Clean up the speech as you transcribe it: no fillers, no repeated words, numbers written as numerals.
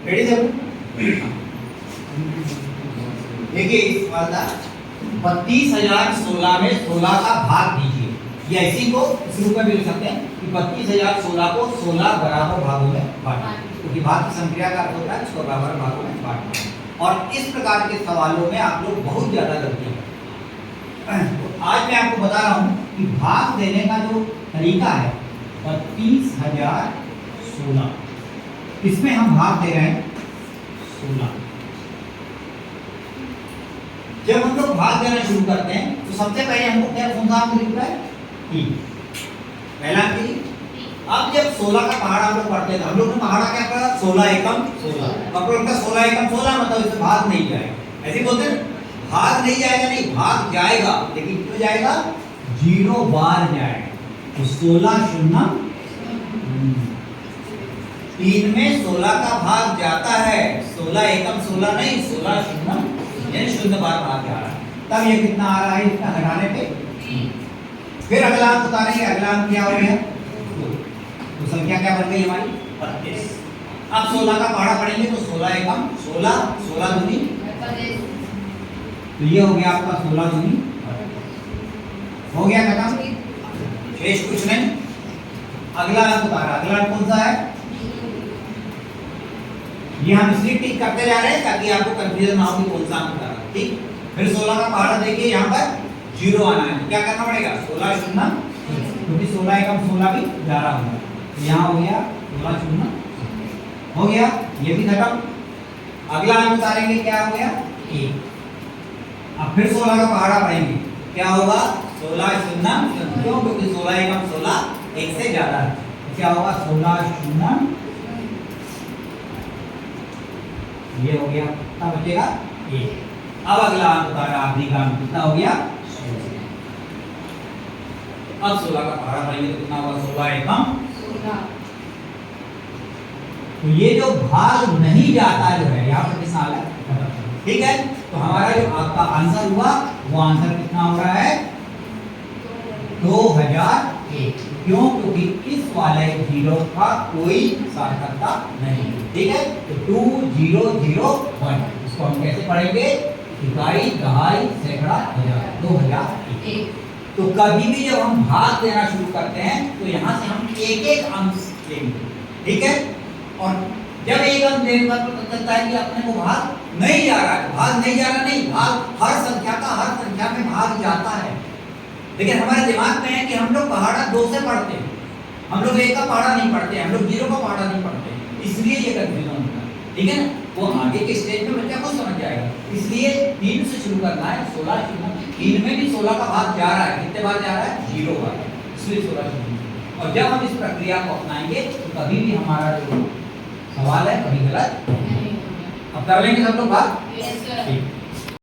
Ready सब? देखिए इस सवाल का 32,016 में 16 का भाग दीजिए। या इसी को इस रूप में भी लिख सकते हैं कि 32,016 को 16 बराबर भागों में बांटना, क्योंकि भाग की संख्या का अर्थ होता है इसको बराबर भागों में बांटना। और इस प्रकार के सवालों में आप लोग बहुत ज्यादा गलती करते हैं। तो आज मैं आपको बता रहा हूं कि भाग देने का जो तरीका है 32,016, इसमें हम भाग दे रहे हैं 16। जब हम लोग भाग देना शुरू करते हैं तो सबसे पहले हमको क्या कौन सा अंक दिखता है? 3, पहला अंक। अब जब 16 का पहाड़ा हम लोग पढ़ते हैं, हम लोग ने पहाड़ा क्या पढ़ा? 16 एकम 16। अब लोग का 16 एकम 16 मतलब इसमें भाग नहीं जाएगा, ऐसे बोलते हैं। भाग नहीं जाएगा, नहीं भाग जाएगा, लेकिन क्यों जाएगा? 0 बार जाएगा। तो 16 शून्य 3 में 16 का भाग जाता है, 16 एकम 16 नहीं, 16 शून्य यानी 0 बार भाग जा रहा है। तब ये कितना आ रहा है इसका घटाने पे? फिर अगला अंक उतारेंगे, अगला अंक क्या हो गया? 2। तो संख्या क्या बन गई हमारी? 32। अब 16 का पहाड़ा पढ़ेंगे तो 16 एकम 16, 16 दूनी 32। तो ये हो गया आपका 16 दूनी 32। हो गया खत्म, शेष कुछ नहीं। अगला अंक उतारा, अगला अंक कौन सा है? ये हम इसलिए टिक करते जा रहे हैं ताकि आपको कंफ्यूजन ना हो कि कौन सा अंक उतारा। ठीक, फिर 16 का पहाड़ा देखिए, यहाँ पर 0 आना है, क्या करना पड़ेगा? 16 शून्य, क्योंकि 16 एकम 16 भी 11 होगा। यहाँ हो गया 16 शून्य, हो गया, ये भी खत्म। अगला अंक उतारेंगे, क्या हो गया? 1। अब फिर 16 का पहाड़ा पढ़ेंगे, क्या होगा? 16 शून्य, क्यों? क्योंकि 16 एकम 16 1 से ज्यादा है, क्या होगा? 16 शून्य, ये हो गया, कितना बचेगा? 1। अब अगला अंक उतारा, आखिरी का अंक कितना हो गया? 16। अब 16 का पहाड़ा पढ़ेंगे तो कितना होगा? 16 एकम 16। तो ये जो भाग नहीं जाता जो है, यहाँ पर कितना आ गया? ठीक है, तो हमारा जो आपका आंसर हुआ वो आंसर कितना हो रहा है? 2001। क्यों? क्योंकि इस वाले 0 का कोई सार्थकता नहीं। ठीक है, तो 2001 इसको हम कैसे पढ़ेंगे? इकाई, दहाई, सैकड़ा, हजार, 2001। तो कभी भी जब हम भाग देना शुरू करते हैं तो यहाँ से हम एक एक अंक लेंगे। ठीक है, और जब एक अंक देने पर पता चलता है कि अपने को भाग नहीं जा रहा है, भाग नहीं जा रहा नहीं, भाग हर संख्या का हर संख्या में भाग जाता है। लेकिन हमारे दिमाग में है कि हम लोग पहाड़ा 2 से पढ़ते हैं, हम लोग 1 का पहाड़ा नहीं पढ़ते, हम लोग 0 का पहाड़ा नहीं पढ़ते, इसलिए ये कंफ्यूजन होता है। ठीक है ना, वो आगे के स्टेज में बच्चा खुद समझ जाएगा। इसलिए 3 से शुरू करना है, 16 शून्य, 3 में भी 16 का भाग जा रहा है, कितने बार जा रहा है? 0 बार, इसलिए 16 शून्य। और जब हम इस प्रक्रिया को अपनाएंगे तो कभी भी हमारा जो सवाल है कभी गलत नहीं होगा। अब कर लेंगे सब लोग बात? ठीक।